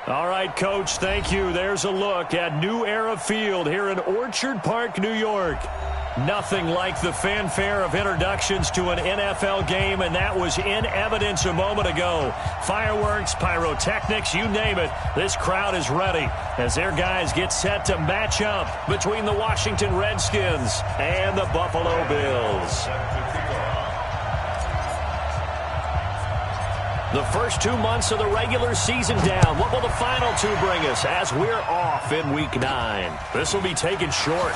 All right, Coach, thank you. There's a look at New Era Field here in Orchard Park, New York. Nothing like the fanfare of introductions to an NFL game, and that was in evidence a moment ago. Fireworks, pyrotechnics, you name it. This crowd is ready as their guys get set to match up between the Washington Redskins and the Buffalo Bills. The first 2 months of the regular season down. What will the final two bring us as we're off in Week 9? This will be taken short.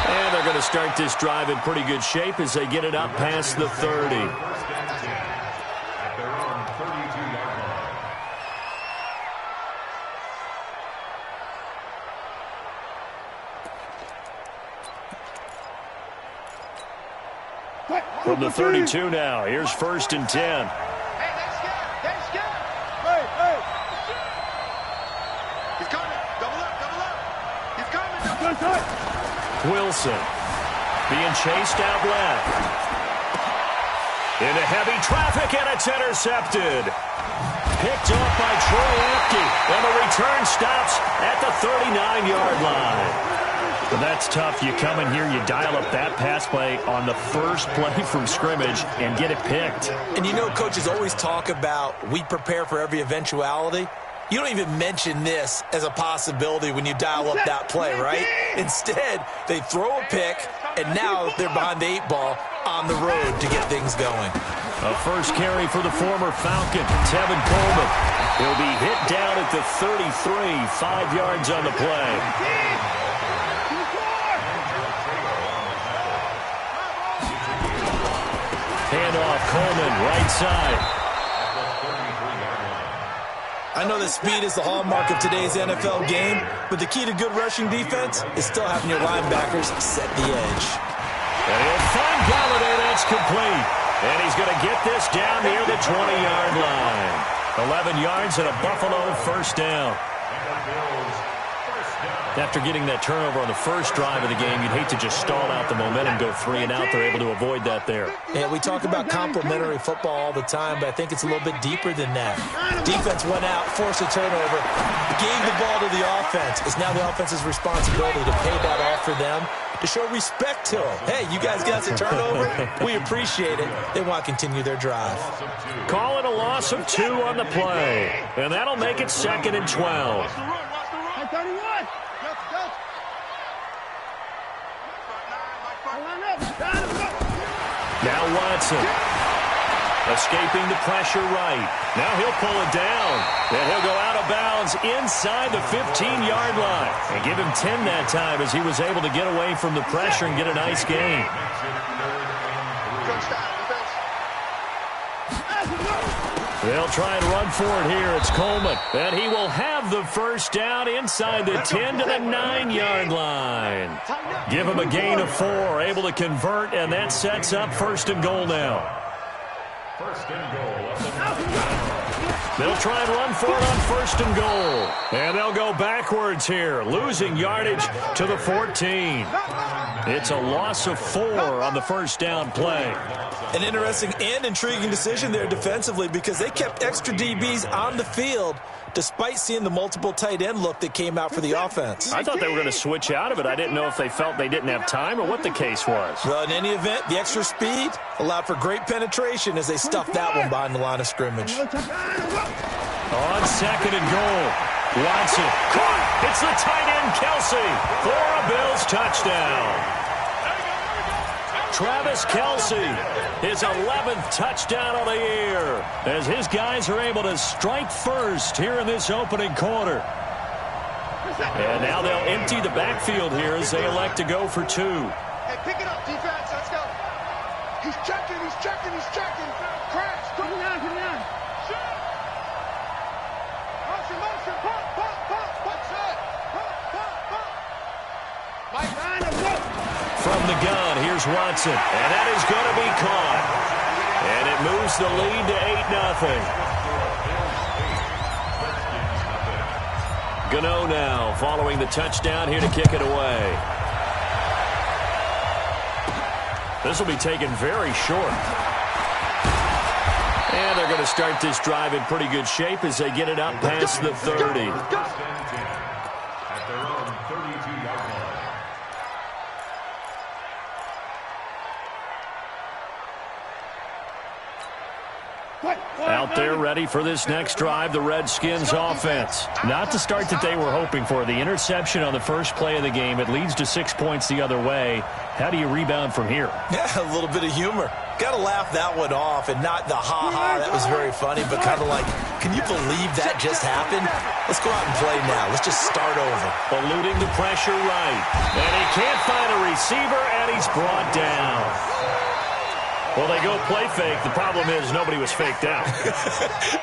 And they're going to start this drive in pretty good shape as they get it up past the 30. From the 32 now, here's 1st and 10. Hey, that's good. Hey. He's coming. Double up. He's coming. Wilson being chased out left. Into heavy traffic, and it's intercepted. Picked off by Troy Apke, and the return stops at the 39-yard line. But that's tough. You come in here, you dial up that pass play on the first play from scrimmage and get it picked. And you know, coaches always talk about we prepare for every eventuality. You don't even mention this as a possibility when you dial up that play, right? Instead, they throw a pick, and now they're behind the 8 ball on the road to get things going. A first carry for the former Falcon, Tevin Coleman. He'll be hit down at the 33, 5 yards on the play. Handoff, Coleman, right side. I know that speed is the hallmark of today's NFL game, but the key to good rushing defense is still having your linebackers set the edge. And he'll find Galladay. That's complete. And he's going to get this down near the 20-yard line. 11 yards and a Buffalo first down. After getting that turnover on the first drive of the game, you'd hate to just stall out the momentum, go 3 and out. They're able to avoid that there. Yeah, we talk about complementary football all the time, but I think it's a little bit deeper than that. Defense went out, forced a turnover, gave the ball to the offense. It's now the offense's responsibility to pay that off for them, to show respect to them. Hey, you guys got the turnover. We appreciate it. They want to continue their drive. Call it a loss of 2 on the play, and that'll make it 2nd and 12. Now Watson, escaping the pressure right. Now he'll pull it down, and he'll go out of bounds inside the 15-yard line. And give him 10 that time as he was able to get away from the pressure and get a nice gain. They'll try and run for it here. It's Coleman, and he will have the first down inside the 10 to the 9-yard line. Give him a gain of 4, able to convert, and that sets up 1st and goal now. 1st and goal. They'll try and run for it on 1st and goal. And they'll go backwards here, losing yardage to the 14. It's a loss of 4 on the first down play. An interesting and intriguing decision there defensively because they kept extra DBs on the field despite seeing the multiple tight end look that came out for the offense. I thought they were going to switch out of it. I didn't know if they felt they didn't have time or what the case was. Well, in any event, the extra speed allowed for great penetration as they stuffed that one behind the line of scrimmage. On 2nd and goal, Watson caught. It's the tight end, Kelsey, for a Bills touchdown. Travis Kelsey, his 11th touchdown of the year, as his guys are able to strike first here in this opening quarter. And now they'll empty the backfield here as they elect to go for 2. Hey, pick it up, defense. Let's go. He's checking. Crash. Come down. Shoot. Motion. Pop. Set. Pop. Mike, from the gun, here's Watson, and that is going to be caught. And it moves the lead to 8-0. Gano now following the touchdown here to kick it away. This will be taken very short. And they're going to start this drive in pretty good shape as they get it up past the 30. Out there ready for this next drive, the Redskins offense. Not the start that they were hoping for. The interception on the first play of the game. It leads to 6 points the other way. How do you rebound from here? Yeah, a little bit of humor. Got to laugh that one off, and not the ha-ha, that was very funny, but kind of like, can you believe that just happened? Let's go out and play now. Let's just start over. Eluding the pressure right. And he can't find a receiver, and he's brought down. Well, they go play fake. The problem is nobody was faked out.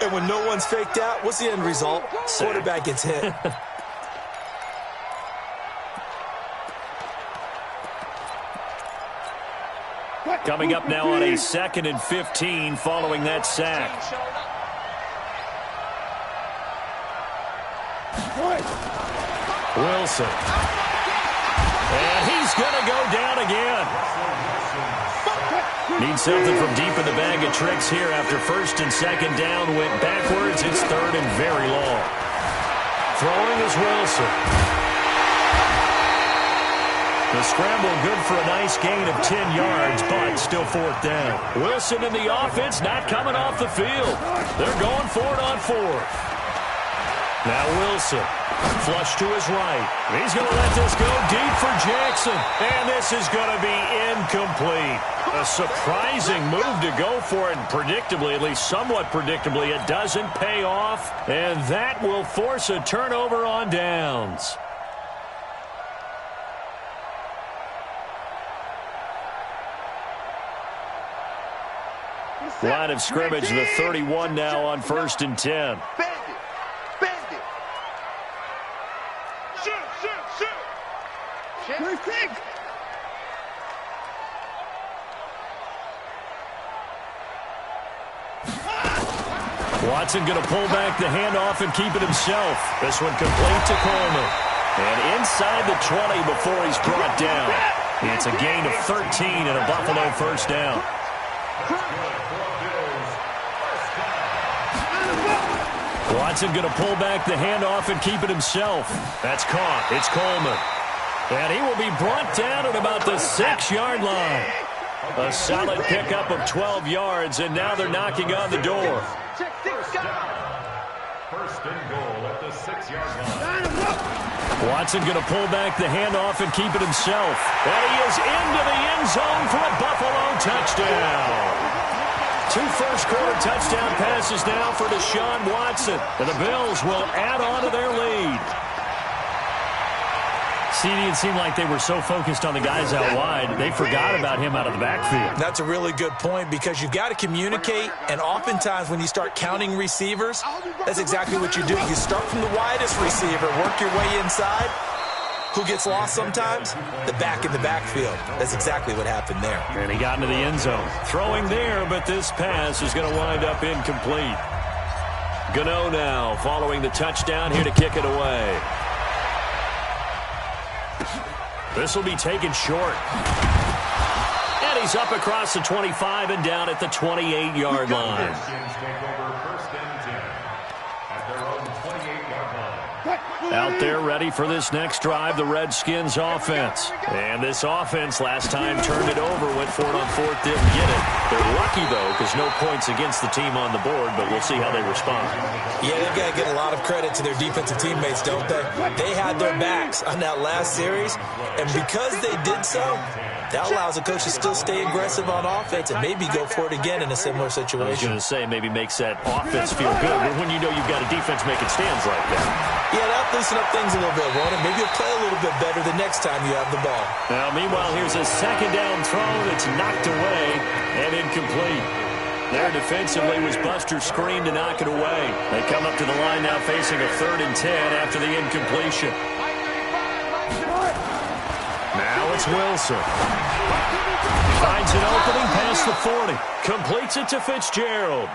And when no one's faked out, what's the end result? Quarterback gets hit. Coming up now on a 2nd and 15 following that sack. Wilson. And he's going to go down again. Needs something from deep in the bag of tricks here after 1st and 2nd down. Went backwards. It's 3rd and very long. Throwing is Wilson. The scramble good for a nice gain of 10 yards, but still 4th down. Wilson and the offense not coming off the field. They're going for it on 4th. Now Wilson. Flush to his right. He's going to let this go deep for Jackson. And this is going to be incomplete. A surprising move to go for it. And predictably, at least somewhat predictably, it doesn't pay off. And that will force a turnover on downs. Line of scrimmage, the 31 now on 1st and 10. Watson going to pull back the handoff and keep it himself. This one complete to Coleman. And inside the 20 before he's brought down. It's a gain of 13 and a Buffalo 1st down. Watson going to pull back the handoff and keep it himself. That's caught. It's Coleman. And he will be brought down at about the 6-yard line. A solid pickup of 12 yards, and now they're knocking on the door. 1st and goal at the 6-yard line. Watson going to pull back the handoff and keep it himself. And he is into the end zone for a Buffalo touchdown. 2 first-quarter touchdown passes now for Deshaun Watson. And the Bills will add on to their lead. CD, it seemed like they were so focused on the guys out wide, they forgot about him out of the backfield. That's a really good point because you've got to communicate, and oftentimes when you start counting receivers, that's exactly what you do. You start from the widest receiver, work your way inside. Who gets lost sometimes? The back in the backfield. That's exactly what happened there. And he got into the end zone. Throwing there, but this pass is going to wind up incomplete. Gano now following the touchdown here to kick it away. This will be taken short. And he's up across the 25 and down at the 28-yard line. Out there ready for this next drive, the Redskins offense. And this offense last time turned it over, went for it on 4th, didn't get it. They're lucky, though, because no points against the team on the board, but we'll see how they respond. Yeah, they've got to get a lot of credit to their defensive teammates, don't they? They had their backs on that last series, and because they did so, that allows the coach to still stay aggressive on offense and maybe go for it again in a similar situation. I was going to say maybe makes that offense feel good when you know you've got a defense making stands like that. Yeah, that'll loosen up things a little bit, won't it? Maybe you'll play a little bit better the next time you have the ball. Now, meanwhile, here's a 2nd down throw that's knocked away and incomplete. There defensively was Buster screen to knock it away. They come up to the line now facing a 3rd and 10 after the incompletion. Now it's Wilson. Finds an opening past the 40. Completes it to Fitzgerald.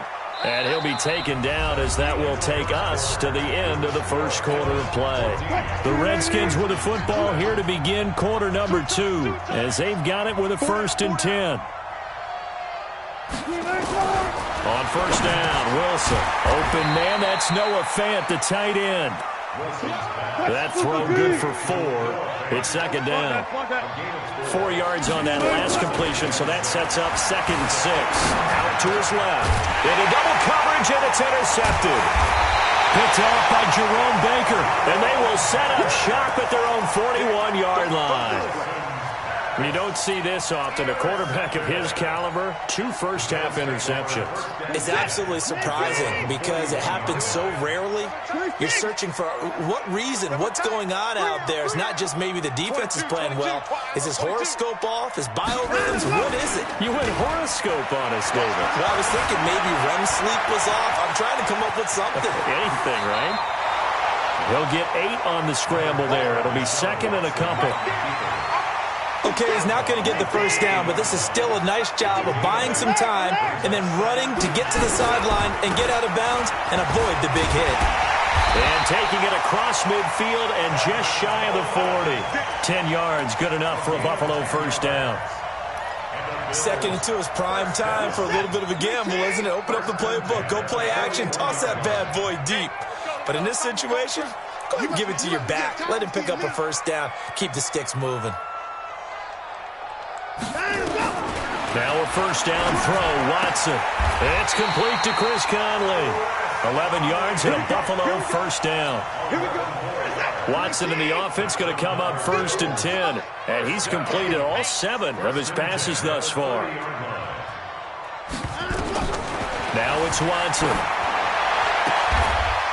And he'll be taken down as that will take us to the end of the 1st quarter of play. The Redskins with the football here to begin quarter number 2 as they've got it with a 1st and 10. On first down, Wilson. Open man, that's Noah Fant, the tight end. That throw good for 4. It's second down. 4 yards on that last completion, so that sets up 2nd and 6. Out to his left. Into double coverage, and it's intercepted. Picked off by Jerome Baker, and they will set up shop at their own 41-yard line. You don't see this often. A quarterback of his caliber, 2 first-half interceptions. It's absolutely surprising because it happens so rarely. You're searching for what reason, what's going on out there. It's not just maybe the defense is playing well. Is his horoscope off? His biorhythms? What is it? You went horoscope on us, David. Well, I was thinking maybe REM sleep was off. I'm trying to come up with something. Anything, right? He'll get 8 on the scramble there. It'll be 2nd and a couple. Okay, he's not going to get the first down, but this is still a nice job of buying some time and then running to get to the sideline and get out of bounds and avoid the big hit. And taking it across midfield and just shy of the 40. 10 yards, good enough for a Buffalo first down. 2nd and 2 is prime time for a little bit of a gamble, isn't it? Open up the playbook, go play action, toss that bad boy deep. But in this situation, go ahead and give it to your back. Let him pick up a first down, keep the sticks moving. Now a first down throw, Watson. It's complete to Chris Conley. 11 yards and a Buffalo first down. Watson in the offense going to come up 1st and 10. And he's completed all 7 of his passes thus far. Now it's Watson.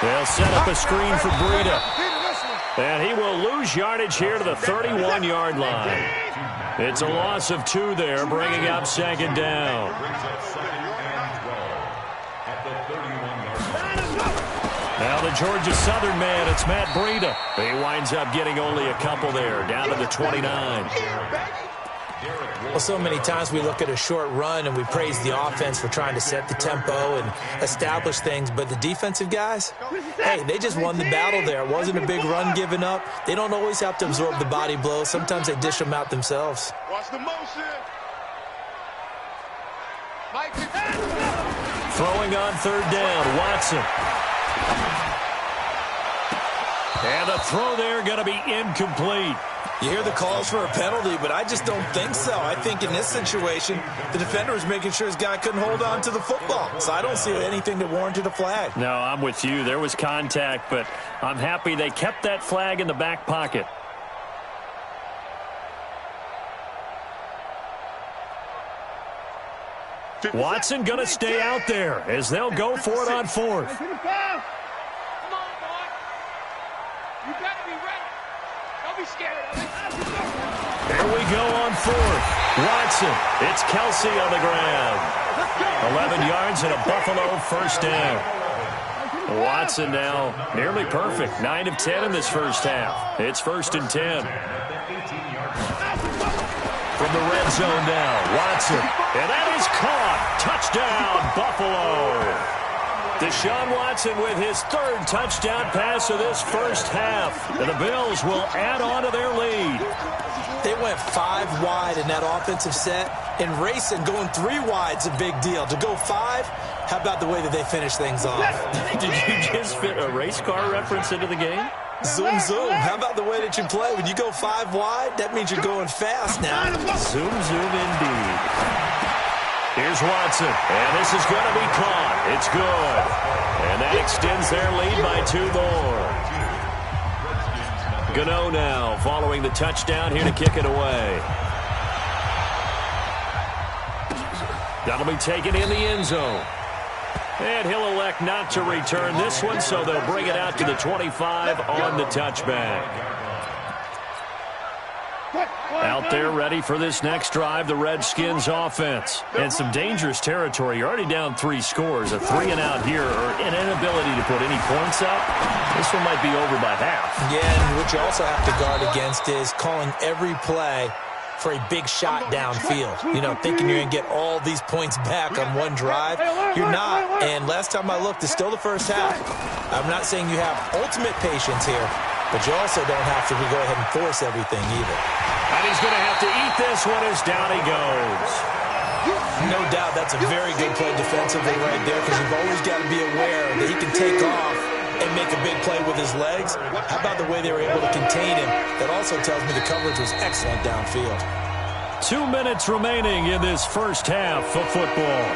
They'll set up a screen for Breida. And he will lose yardage here to the 31-yard line. It's a loss of 2 there, bringing up 2nd down. Now the Georgia Southern man, it's Matt Breida. He winds up getting only a couple there, down to the 29. Well, so many times we look at a short run and we praise the offense for trying to set the tempo and establish things, but the defensive guys, hey, they just won the battle there. It wasn't a big run given up. They don't always have to absorb the body blows. Sometimes they dish them out themselves. Watch the motion. Throwing on 3rd down, Watson. And the throw there going to be incomplete. You hear the calls for a penalty, but I just don't think so. I think in this situation, the defender was making sure his guy couldn't hold on to the football. So I don't see anything that warranted a flag. No, I'm with you. There was contact, but I'm happy they kept that flag in the back pocket. Watson going to stay out there as they'll go for it on 4th. Come on, boy. You better be ready. Don't be scared of it. Here we go on 4th. Watson. It's Kelsey on the ground. 11 yards and a Buffalo first down. Watson now nearly perfect. 9 of 10 in this first half. It's 1st and 10. From the red zone now, Watson. And that is caught. Touchdown, Buffalo. Deshaun Watson with his 3rd touchdown pass of this first half. And the Bills will add on to their lead. They went 5 wide in that offensive set. And racing, going 3 wide's a big deal. To go 5, how about the way that they finish things off? Did you just fit a race car reference into the game? Zoom, zoom. How about the way that you play? When you go 5 wide, that means you're going fast now. Zoom, zoom indeed. Here's Watson, and this is going to be caught. It's good. And that extends their lead by 2 more. Gano now following the touchdown here to kick it away. That'll be taken in the end zone. And he'll elect not to return this one, so they'll bring it out to the 25 on the touchback. Out there ready for this next drive, the Redskins offense. And some dangerous territory. You're already down 3 scores. A 3-and-out here, or an inability to put any points up. This one might be over by half. Yeah, and what you also have to guard against is calling every play for a big shot downfield. You know, thinking you're going to get all these points back on one drive. You're not. And last time I looked, it's still the first half. I'm not saying you have ultimate patience here, but you also don't have to go ahead and force everything either. And he's going to have to eat this one as down he goes. No doubt that's a very good play defensively right there, because you've always got to be aware that he can take off and make a big play with his legs. How about the way they were able to contain him? That also tells me the coverage was excellent downfield. 2 minutes remaining in this first half of football.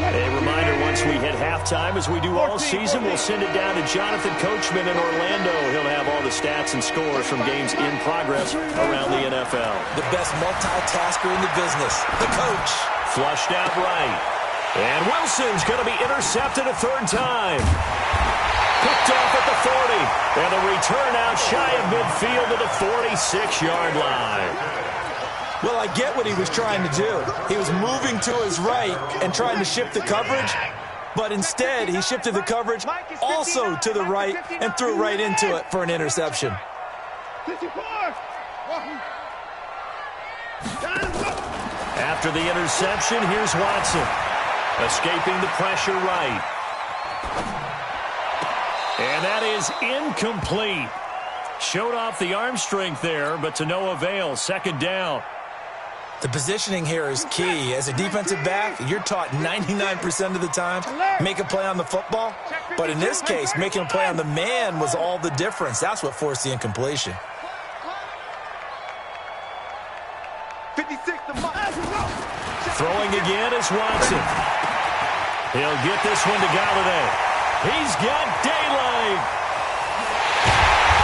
A reminder, once we hit halftime, as we do all season, we'll send it down to Jonathan Coachman in Orlando. He'll have all the stats and scores from games in progress around the NFL. The best multitasker in the business, the coach. Flushed out right. And Wilson's going to be intercepted a third time. Picked off at the 40. And the return out shy of midfield to the 46-yard line. Well, I get what he was trying to do. He was moving to his right and trying to shift the coverage, but instead he shifted the coverage also to the right and threw right into it for an interception. After the interception, here's Watson. Escaping the pressure right. And that is incomplete. Showed off the arm strength there, but to no avail. Second down. The positioning here is key. As a defensive back, you're taught 99% of the time, make a play on the football. But in this case, making a play on the man was all the difference. That's what forced the incompletion. 56 to Throwing again is Watson. He'll get this one to Galladay. He's got daylight.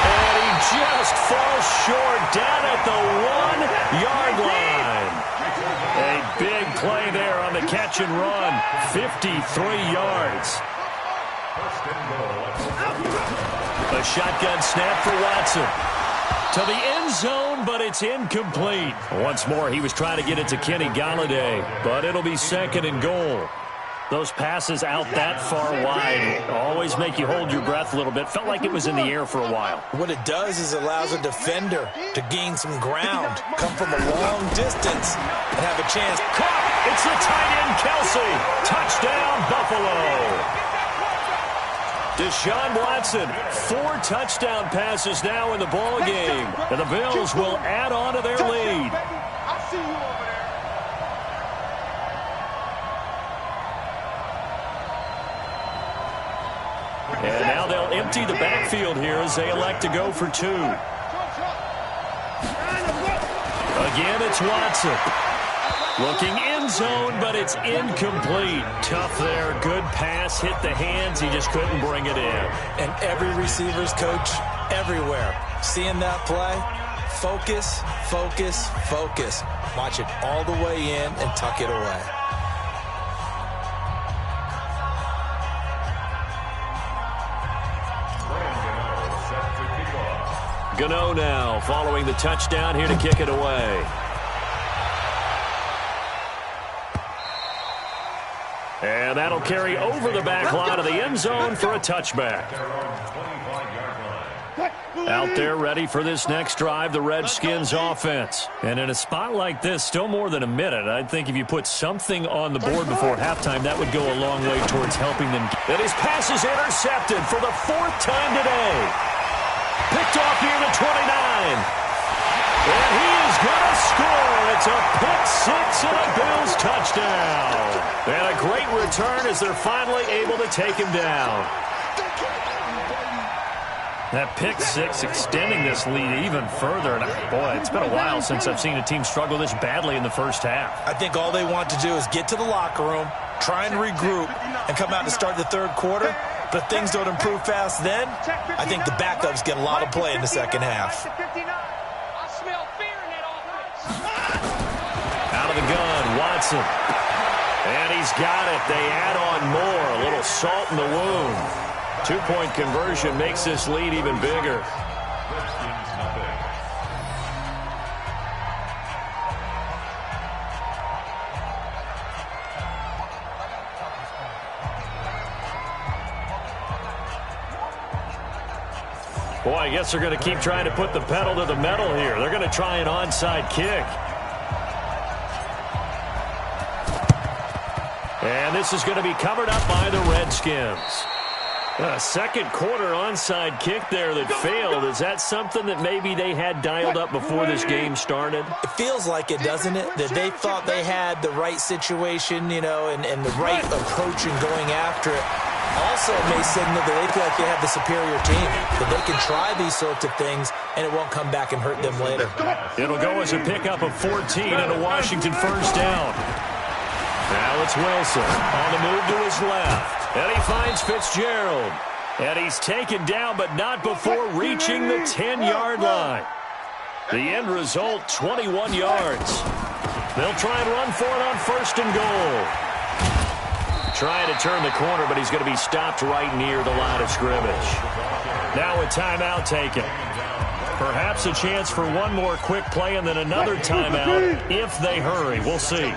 And he just falls short down at the 1-yard line. A big play there on the catch and run. 53 yards. A shotgun snap for Watson. To the end zone, but it's incomplete. Once more, he was trying to get it to Kenny Galladay, but it'll be second and goal. Those passes out that far wide always make you hold your breath a little bit. Felt like it was in the air for a while. What it does is it allows a defender to gain some ground, come from a long distance, and have a chance. Caught! It's the tight end, Kelsey. Touchdown, Buffalo. Deshaun Watson, 4 touchdown passes now in the ball game, and the Bills will add on to their lead. I see you over there. And now they'll empty the backfield here as they elect to go for 2. Again, it's Watson. Looking end zone, but it's incomplete. Tough there. Good pass. Hit the hands. He just couldn't bring it in. And every receiver's coach everywhere. Seeing that play, focus, focus, focus. Watch it all the way in and tuck it away. Gano now following the touchdown here to kick it away. And that'll carry over the back line of the end zone for a touchback. Out there ready for this next drive, the Redskins offense. And in a spot like this, still more than a minute, I think if you put something on the board before halftime, that would go a long way towards helping them. And his pass is intercepted for the 4th time today. Picked off near the 29. And he is going to score. It's a pick 6 and a Bills touchdown. And a great return as they're finally able to take him down. That pick 6 extending this lead even further. And boy, it's been a while since I've seen a team struggle this badly in the first half. I think all they want to do is get to the locker room, try and regroup, and come out to start the third quarter. But if things don't improve fast then, I think the backups get a lot of play in the second half. Out of the gun, Watson. And he's got it. They add on more. A little salt in the wound. 2-point conversion makes this lead even bigger. Boy, I guess they're going to keep trying to put the pedal to the metal here. They're going to try an onside kick. And this is going to be covered up by the Redskins. A second quarter onside kick there that failed. Is that something that maybe they had dialed up before this game started? It feels like it, doesn't it? That they thought they had the right situation, and the right approach in going after it. Also, it may signal that they feel like they have the superior team, that they can try these sorts of things, and it won't come back and hurt them later. It'll go as a pickup of 14 and a Washington first down. Now it's Wilson on the move to his left. And he finds Fitzgerald. And he's taken down, but not before reaching the 10-yard line. The end result, 21 yards. They'll try and run for it on first and goal. Trying to turn the corner, but he's going to be stopped right near the line of scrimmage. Now a timeout taken. Perhaps a chance for one more quick play and then another timeout if they hurry. We'll see.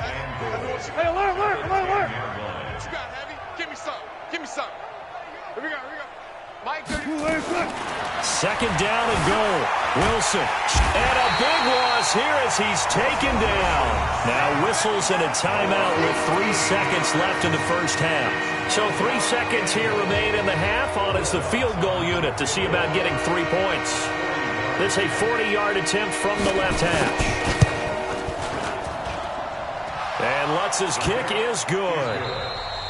Hey, alert. What you got, Heavy? Give me some. Here we go. Mike, 30. Second down and goal. Wilson. And a big loss here as he's taken down. Now whistles and a timeout with 3 seconds left in the first half. So 3 seconds here remain in the half on as the field goal unit to see about getting 3 points. This a 40-yard attempt from the left hash. And Lutz's kick is good.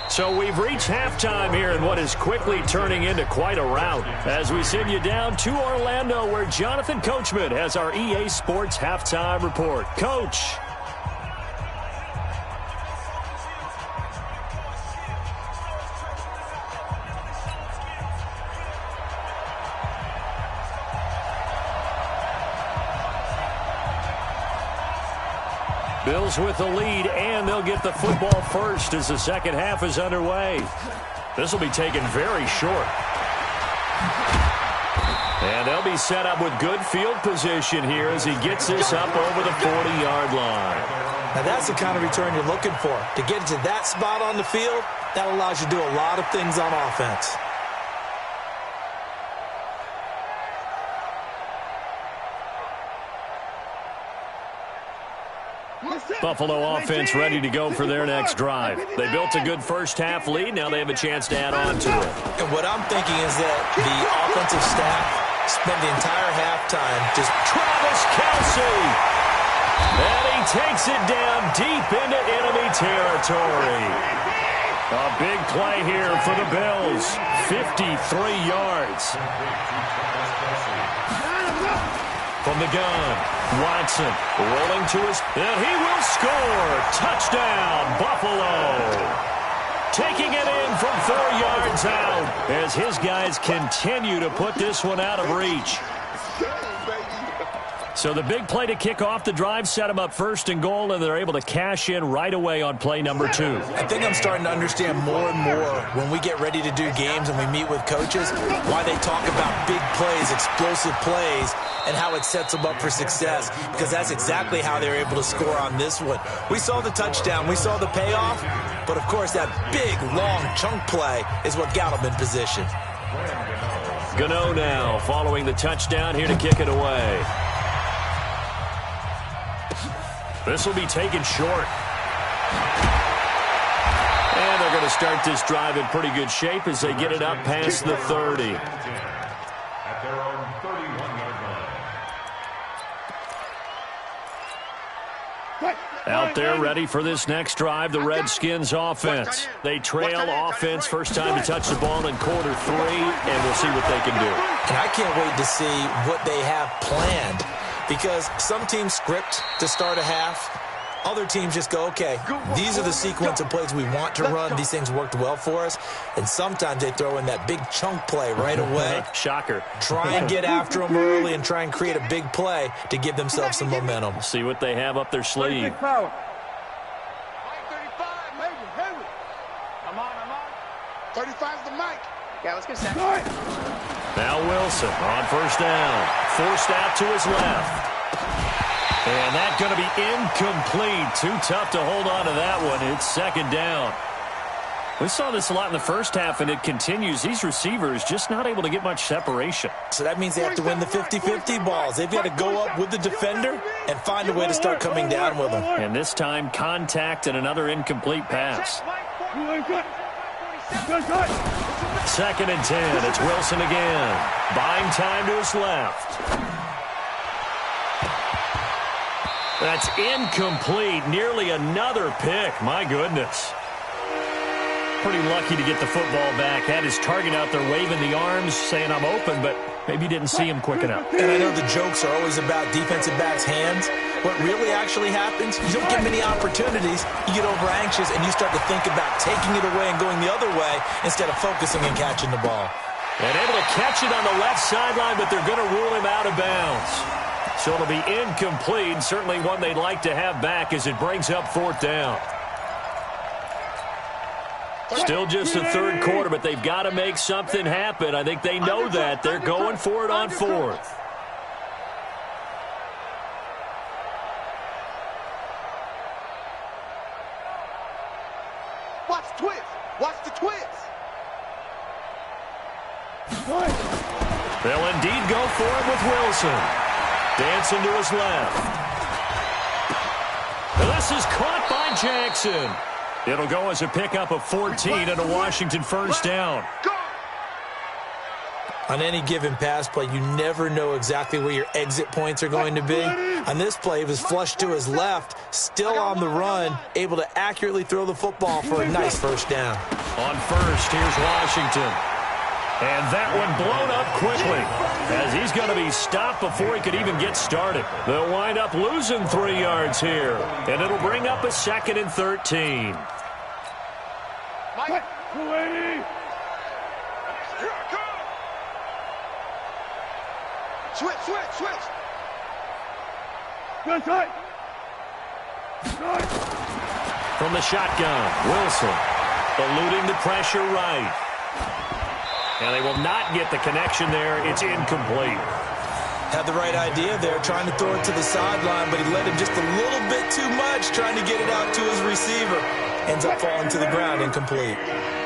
So we've reached halftime here in what is quickly turning into quite a rout as we send you down to Orlando where Jonathan Coachman has our EA Sports Halftime Report. Coach. Bills with the lead, and they'll get the football first as the second half is underway. This will be taken very short. And they'll be set up with good field position here as he gets this up over the 40-yard line. Now that's the kind of return you're looking for. To get to that spot on the field, that allows you to do a lot of things on offense. Buffalo offense ready to go for their next drive. They built a good first-half lead. Now they have a chance to add on to it. And what I'm thinking is that the offensive staff spent the entire halftime just... Travis Kelce! And he takes it down deep into enemy territory. A big play here for the Bills. 53 yards. From the gun, Watson rolling to his, and he will score. Touchdown, Buffalo. Taking it in from 4 yards out as his guys continue to put this one out of reach. So the big play to kick off the drive set them up first and goal, and they're able to cash in right away on play number 2. I think I'm starting to understand more and more when we get ready to do games and we meet with coaches why they talk about big plays, explosive plays, and how it sets them up for success, because that's exactly how they were able to score on this one. We saw the touchdown, we saw the payoff, but of course that big, long chunk play is what got them in position. Gano now following the touchdown here to kick it away. This will be taken short. And they're going to start this drive in pretty good shape as they get it up past the 30. At their own 31-yard line. Out there ready for this next drive, the Redskins offense. They trail offense first time to touch the ball in quarter 3, and we'll see what they can do. And I can't wait to see what they have planned, because some teams script to start a half. Other teams just go, okay, these are the sequence of plays we want to run. These things worked well for us. And sometimes they throw in that big chunk play right away. Shocker. Try and get after them early and try and create a big play to give themselves some momentum. See what they have up their sleeve. Mike 35, Major, Henry. I'm on. 35's the mic. Yeah, let's get set. Now Wilson on first down. Forced out to his left. And that's going to be incomplete. Too tough to hold on to that one. It's second down. We saw this a lot in the first half, and it continues. These receivers just not able to get much separation. So that means they have to win the 50-50 balls. They've got to go up with the defender and find a way to start coming down with them. And this time, contact and another incomplete pass. Second and 10. It's Wilson again. Buying time to his left. That's incomplete. Nearly another pick. My goodness. Pretty lucky to get the football back. Had his target out there waving the arms, saying I'm open, but maybe didn't see him quick enough. And I know the jokes are always about defensive backs' hands. What really actually happens, you don't get many opportunities. You get over anxious, and you start to think about taking it away and going the other way instead of focusing and catching the ball. And able to catch it on the left sideline, but they're going to rule him out of bounds. So it'll be incomplete. Certainly one they'd like to have back as it brings up fourth down. Still just the third quarter, but they've got to make something happen. I think they know that. They're going for it on fourth. Watch the twist. Watch the twist. They'll indeed go for it with Wilson. Dancing to his left. And this is caught by Jackson. It'll go as a pickup of 14 and a Washington first down. On any given pass play, you never know exactly where your exit points are going to be. On this play, he was flushed to his left, still on the run, able to accurately throw the football for a nice first down. On first, here's Washington. And that one blown up quickly as he's going to be stopped before he could even get started. They'll wind up losing 3 yards here, and it'll bring up a second and 13. Mike. Switch. From the shotgun, Wilson eluding the pressure right. And they will not get the connection there. It's incomplete. Had the right idea there, trying to throw it to the sideline, but he led him just a little bit too much, trying to get it out to his receiver. Ends up falling to the ground, incomplete.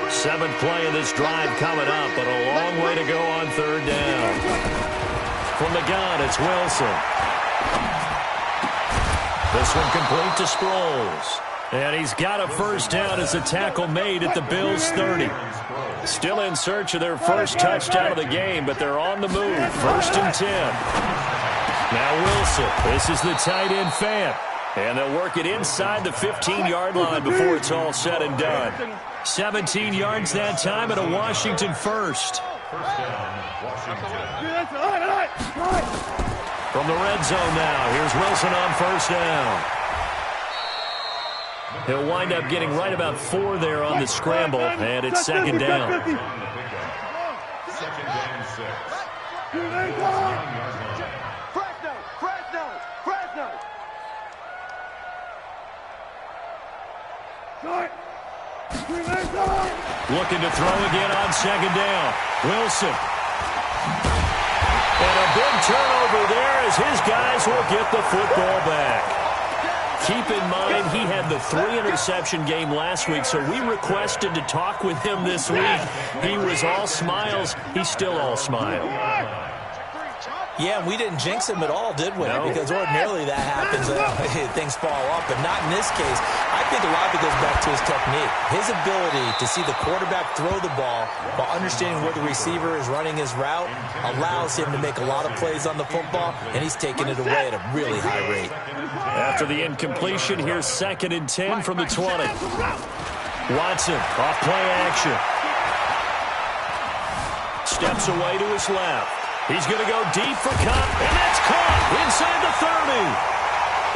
7th play of this drive coming up, but a long way to go on third down. From the gun, it's Wilson. This one complete to Sproles. And he's got a first down as a tackle made at the Bills' 30. Still in search of their first touchdown of the game, but they're on the move. 1st and 10. Now Wilson. This is the tight end Fant. And they'll work it inside the 15-yard line before it's all said and done. 17 yards that time and a Washington first. From the red zone now, here's Wilson on first down. He'll wind up getting right about 4 there on the scramble, and it's second down. Fresno. Looking to throw again on second down. Wilson. And a big turnover there as his guys will get the football back. Keep in mind, he had the 3-interception game last week, so we requested to talk with him this week. He was all smiles. He's still all smile. Yeah, we didn't jinx him at all, did we? No. Because ordinarily that happens. Things fall off, but not in this case. I think a lot of it goes back to his technique. His ability to see the quarterback throw the ball while understanding where the receiver is running his route allows him to make a lot of plays on the football, and he's taking it away at a really high rate. After the incompletion, here's 2nd and 10 from the 20. Watson, off play action. Steps away to his left. He's going to go deep for Cup, and that's caught inside the 30.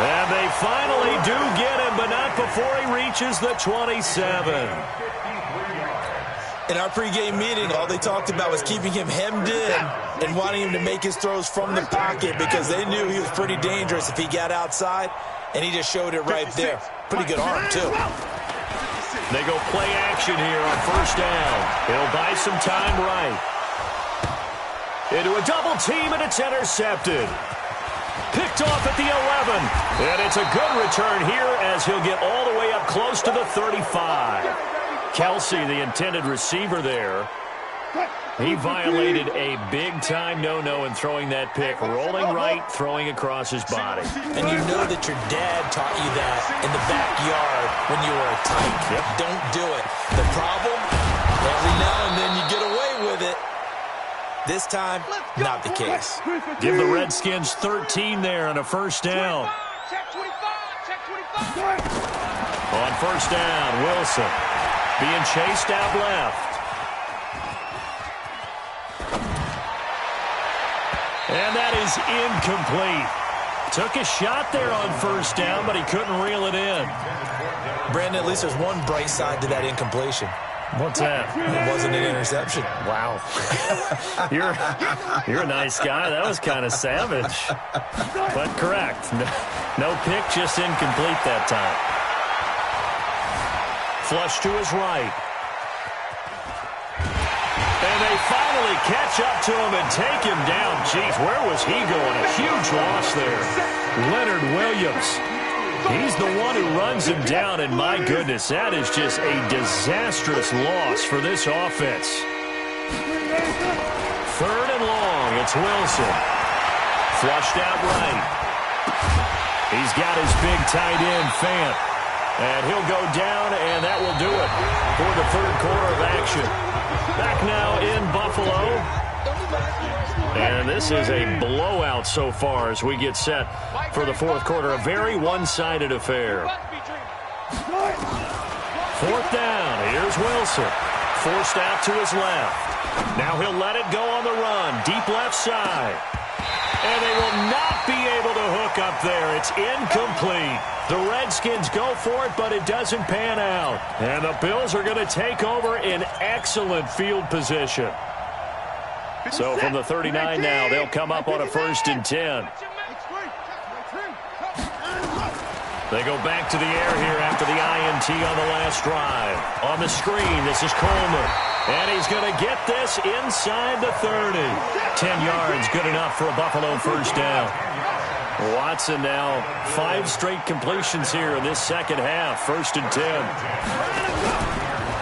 And they finally do get him, but not before he reaches the 27. In our pregame meeting, all they talked about was keeping him hemmed in and wanting him to make his throws from the pocket because they knew he was pretty dangerous if he got outside, and he just showed it right there. Pretty good arm, too. They go play action here on first down. He'll buy some time right. Into a double team, and it's intercepted. Picked off at the 11. And it's a good return here as he'll get all the way up close to the 35. Kelsey, the intended receiver there. He violated a big-time no-no in throwing that pick. Rolling right, throwing across his body. And you know that your dad taught you that in the backyard when you were a tyke. Yep. Don't do it. The problem, Every now and then you get away with it. This time, not the case. Give the Redskins 13 there and a first down. Check 25. Check 25. On first down, Wilson being chased out left. And that is incomplete. Took a shot there on first down, but he couldn't reel it in. Brandon, at least there's one bright side to that incompletion. What's that? It wasn't an interception. Wow. You're a nice guy. That was kind of savage. But correct. No pick, just incomplete that time. Flush to his right. And they finally catch up to him and take him down. Jeez, where was he going? A huge loss there. Leonard Williams. He's the one who runs him down, and my goodness, that is just a disastrous loss for this offense. Third and long, it's Wilson. Flushed out right. He's got his big tight end, Fant. And he'll go down, and that will do it for the third quarter of action. Back now in Buffalo. And this is a blowout so far as we get set for the fourth quarter. A very one-sided affair. Fourth down. Here's Wilson. Forced out to his left. Now he'll let it go on the run. Deep left side. And they will not be able to hook up there. It's incomplete. The Redskins go for it, but it doesn't pan out. And the Bills are going to take over in excellent field position. So from the 39 now, they'll come up on a 1st and 10. They go back to the air here after the INT on the last drive. On the screen, this is Coleman. And he's going to get this inside the 30. 10 yards, good enough for a Buffalo first down. Watson now 5 straight completions here in this second half. 1st and 10.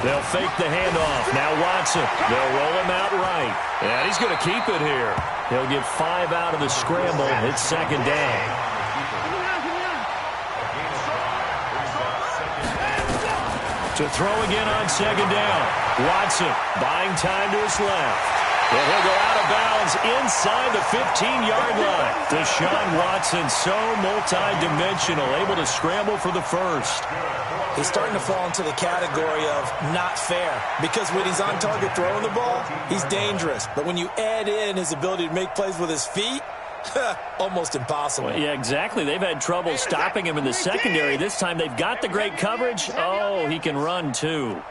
They'll fake the handoff. Now Watson. They'll roll him out right. And he's going to keep it here. He'll get 5 out of the scramble. It's second down. To throw again on second down. Watson buying time to his left. And he'll go out of bounds inside the 15-yard line. Deshaun Watson, so multi-dimensional, able to scramble for the first. He's starting to fall into the category of not fair, because when he's on target throwing the ball, he's dangerous. But when you add in his ability to make plays with his feet, almost impossible. Well, yeah, exactly. They've had trouble stopping him in the secondary. This time they've got the great coverage. Oh, he can run too.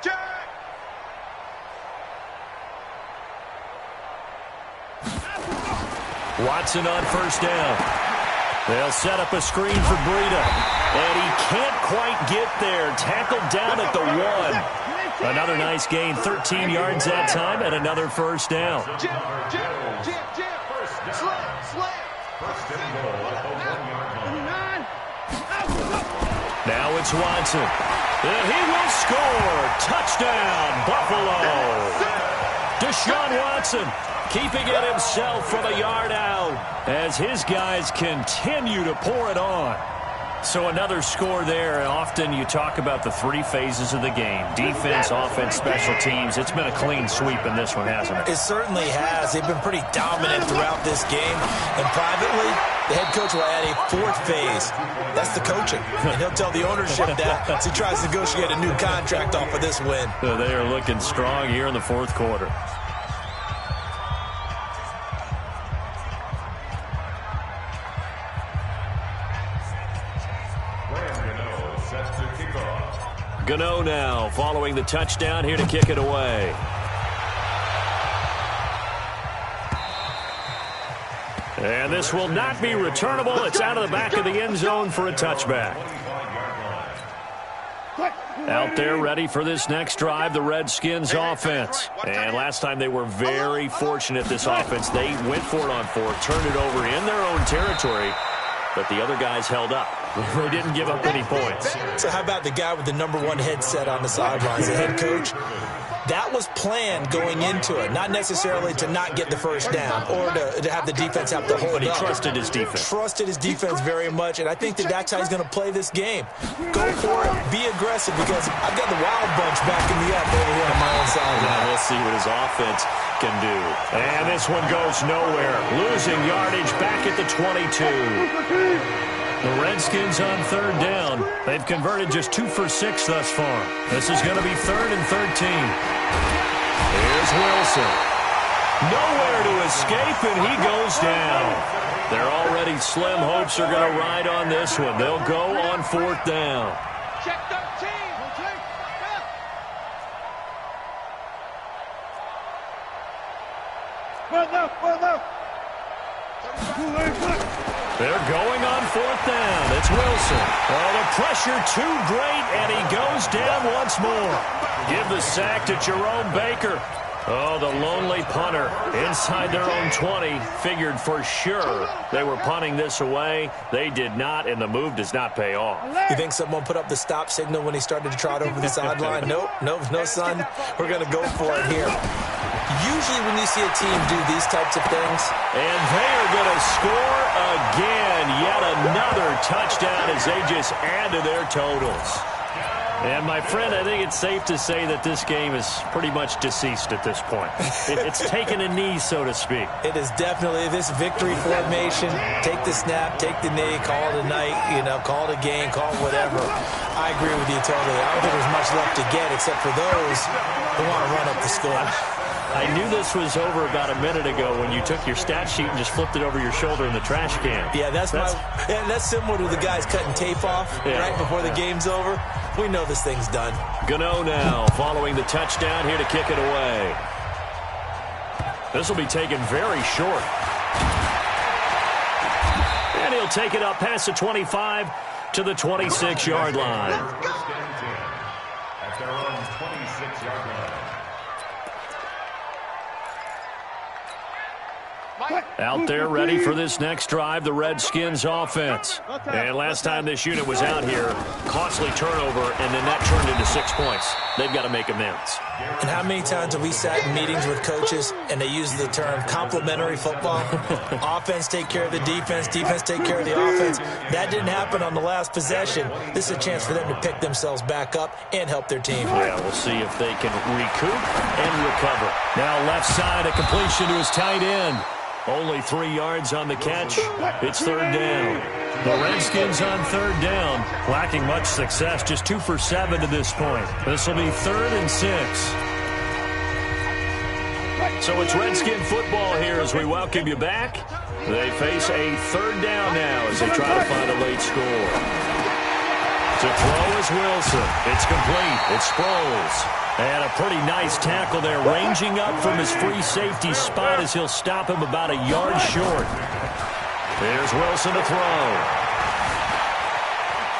Watson on first down. They'll set up a screen for Breida. And he can't quite get there. Tackled down at the 1. Another nice gain. 13 yards that time and another first down. Now it's Watson. And he will score. Touchdown, Buffalo. Deshaun Watson keeping it himself from a yard out as his guys continue to pour it on. So another score there. Often you talk about the 3 phases of the game. Defense, offense, special teams. It's been a clean sweep in this one, hasn't it? It certainly has. They've been pretty dominant throughout this game. And privately, the head coach will add a 4th phase. That's the coaching. And he'll tell the ownership that as he tries to negotiate a new contract off of this win. So they are looking strong here in the fourth quarter. Gano now following the touchdown here to kick it away. And this will not be returnable. It's out of the back of the end zone for a touchback. Out there ready for this next drive, the Redskins offense. And last time they were very fortunate, this offense. They went for it on 4th, turned it over in their own territory, but the other guys held up. They didn't give up any points. So how about the guy with the #1 headset on the sidelines, the head coach? That was planned going into it, not necessarily to not get the first down or to have the defense have to hold up. But he trusted his defense. Trusted his defense very much, and I think that's how he's going to play this game. Go for it, be aggressive because I've got the wild bunch backing me up over here on my own side. Yeah, we'll see what his offense can do. And this one goes nowhere. Losing yardage back at the 22. The Redskins on third down. They've converted just 2 for 6 thus far. This is going to be 3rd and 13. Here's Wilson. Nowhere to escape, and he goes down. Their already slim hopes are going to ride on this one. They'll go on 4th down. Check 13. They're going on 4th down. It's Wilson. Oh, the pressure too great, and he goes down once more. Give the sack to Jerome Baker. Oh, the lonely punter inside their own 20. Figured for sure they were punting this away. They did not, and the move does not pay off. You think someone put up the stop signal when he started to trot over the sideline? Nope, no, son. We're going to go for it here. Usually when you see a team do these types of things. And they are going to score again. Yet another touchdown as they just add to their totals. And, my friend, I think it's safe to say that this game is pretty much deceased at this point. It's taken a knee, so to speak. It is definitely this victory formation. Take the snap, take the knee, call it a night, call it a game, call it whatever. I agree with you totally. I don't think there's much left to get except for those who want to run up the score. I knew this was over about a minute ago when you took your stat sheet and just flipped it over your shoulder in the trash can. Yeah, that's similar to the guys cutting tape off right before the game's over. We know this thing's done. Gano now following the touchdown here to kick it away. This will be taken very short. And he'll take it up past the 25 to the 26-yard line. At their own 26-yard line. Out there ready for this next drive, the Redskins offense. And last time this unit was out here, costly turnover, and then that turned into 6 points. They've got to make amends. And how many times have we sat in meetings with coaches and they use the term complementary football? Offense take care of the defense, defense take care of the offense. That didn't happen on the last possession. This is a chance for them to pick themselves back up and help their team. Yeah, we'll see if they can recoup and recover. Now left side, a completion to his tight end. Only 3 yards on the catch. It's 3rd down. The Redskins on 3rd down, lacking much success, just 2 for 7 to this point. This will be 3rd and 6. So it's Redskin football here as we welcome you back. They face a 3rd down now as they try to find a late score. To throw is Wilson. It's complete. It's Sproles. And a pretty nice tackle there, ranging up from his free safety spot as he'll stop him about a yard short. There's Wilson to throw.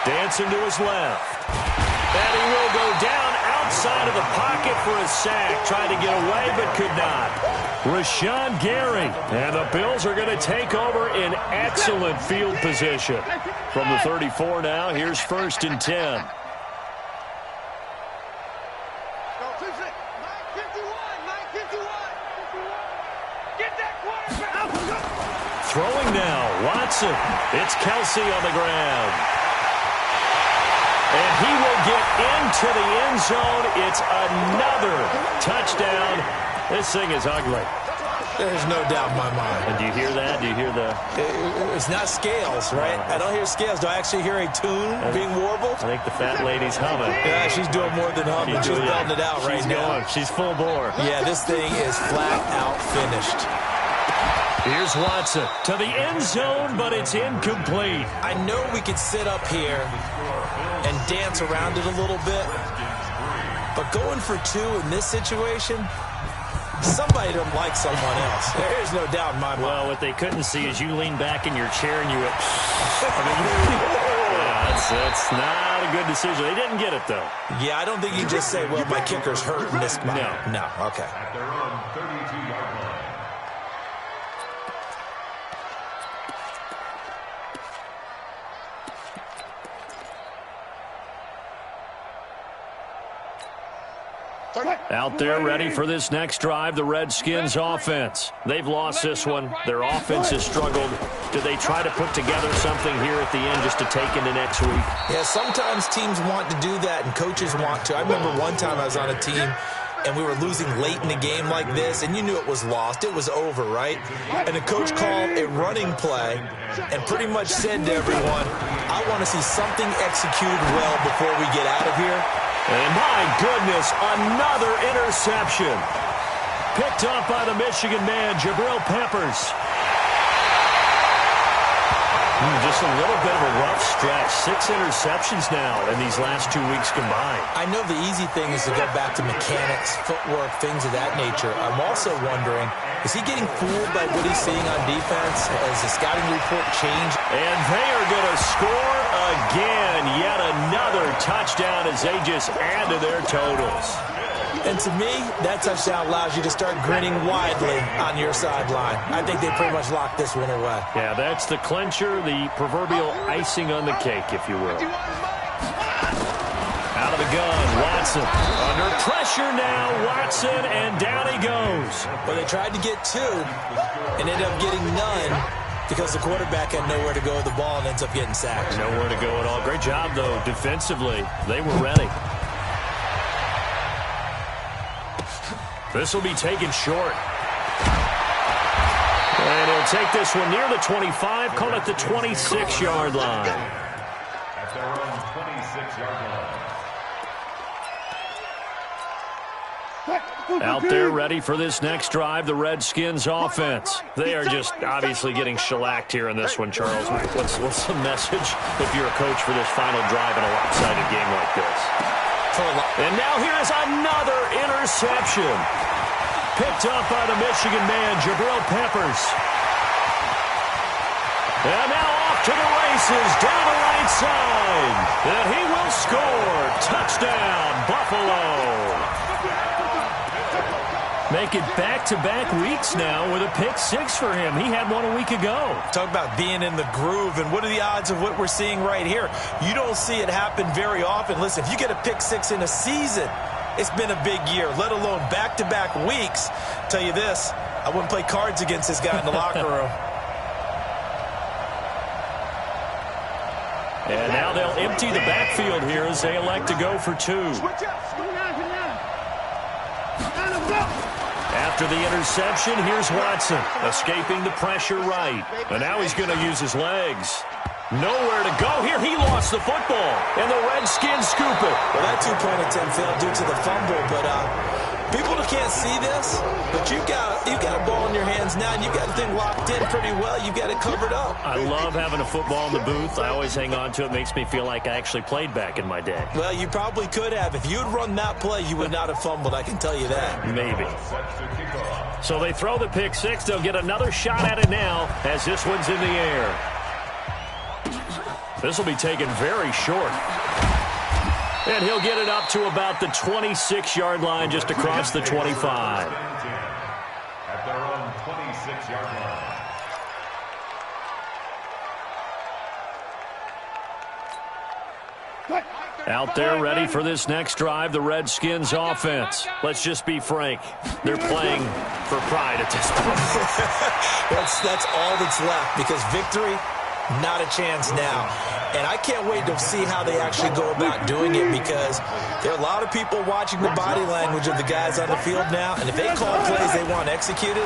Dancing to his left. And he will go down outside of the pocket for a sack. Tried to get away but could not. Rashawn Gary. And the Bills are going to take over in excellent field position. From the 34 now, here's 1st and 10. Throwing now, Watson. It's Kelsey on the ground. And he will get into the end zone. It's another touchdown. This thing is ugly. There's no doubt in my mind. And do you hear that? Do you hear the... It's not scales, right? I don't hear scales. Do I actually hear a tune being warbled? I think the fat lady's humming. Yeah, she's doing more than humming. She's belting it out right now. She's full bore. Yeah, this thing is flat out finished. Here's Watson to the end zone, but it's incomplete. I know we could sit up here and dance around it a little bit, but going for 2 in this situation, somebody doesn't like someone else. There's no doubt in my mind. Well, what they couldn't see is you lean back in your chair and you went... that's not a good decision. They didn't get it, though. Yeah, I don't think you just say, well, my kicker's hurt in this spot. No, okay. At their own 32-yard line. Out there ready for this next drive, the Redskins offense. They've lost this one. Their offense has struggled. Do they try to put together something here at the end just to take into next week? Yeah, sometimes teams want to do that and coaches want to. I remember one time I was on a team and we were losing late in a game like this, and you knew it was lost. It was over, right? And the coach called a running play and pretty much said to everyone, I want to see something executed well before we get out of here. And my goodness, another interception. Picked up by the Michigan man, Jabril Peppers. Just a little bit of a rough stretch. 6 interceptions now in these last 2 weeks combined. I know the easy thing is to go back to mechanics, footwork, things of that nature. I'm also wondering, is he getting fooled by what he's seeing on defense? Has the scouting report changed? And they are going to score again. Yet another touchdown as they just add to their totals. And to me, that touchdown allows you to start grinning widely on your sideline. I think they pretty much locked this one away. Yeah, that's the clincher, the proverbial icing on the cake, if you will. Out of the gun, Watson. Under pressure now, Watson, and down he goes. Well, they tried to get 2 and ended up getting none because the quarterback had nowhere to go with the ball and ends up getting sacked. Nowhere to go at all. Great job, though, defensively. They were ready. This will be taken short. And he'll take this one near the 25, call it the 26-yard line. At their own 26-yard line. Out there ready for this next drive, the Redskins offense. They are just obviously getting shellacked here in this one, Charles. What's the message if you're a coach for this final drive in a lopsided game like this? And now here's another interception. Picked up by the Michigan man, Jabril Peppers. And now off to the races, down the right side. And he will score. Touchdown, Buffalo. Make it back-to-back weeks now with a pick-6 for him. He had one a week ago. Talk about being in the groove, and what are the odds of what we're seeing right here? You don't see it happen very often. Listen, if you get a pick-6 in a season, it's been a big year, let alone back-to-back weeks. Tell you this, I wouldn't play cards against this guy in the locker room. And now they'll empty the backfield here as they elect to go for 2. After the interception, here's Watson, escaping the pressure right. And now he's going to use his legs. Nowhere to go here. He lost the football, and the Redskins scoop it. Well, that 2-point attempt failed due to the fumble, but people can't see this, but you've got a ball in your hands now, and you've got the thing locked in pretty well. You've got it covered up. I love having a football in the booth. I always hang on to it. It makes me feel like I actually played back in my day. Well, you probably could have. If you had run that play, you would not have fumbled, I can tell you that. Maybe. So they throw the pick-6. They'll get another shot at it now as this one's in the air. This will be taken very short. And he'll get it up to about the 26-yard line, just across the 25. At their own 26-yard line. Out there ready for this next drive, the Redskins offense. Let's just be frank. They're playing for pride at this point. That's all that's left, because victory, not a chance now. And I can't wait to see how they actually go about doing it, because there are a lot of people watching the body language of the guys on the field now. And if they call plays they want executed,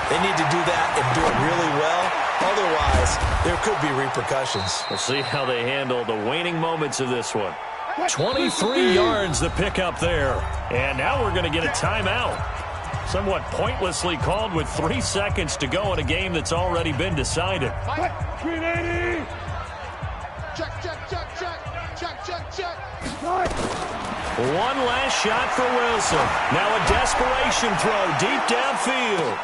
they need to do that and do it really well. Otherwise, there could be repercussions. We'll see how they handle the waning moments of this one. 23 yards the pickup there. And now we're going to get a timeout. Somewhat pointlessly called with 3 seconds to go in a game that's already been decided. 380. Check. One last shot for Wilson. Now a desperation throw deep downfield.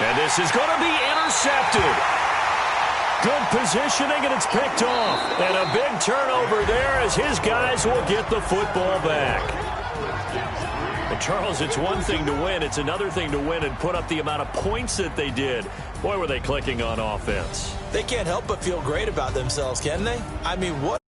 And this is going to be intercepted. Good positioning, and it's picked off. And a big turnover there as his guys will get the football back. And Charles, it's one thing to win. It's another thing to win and put up the amount of points that they did. Boy, were they clicking on offense. They can't help but feel great about themselves, can they? I mean, what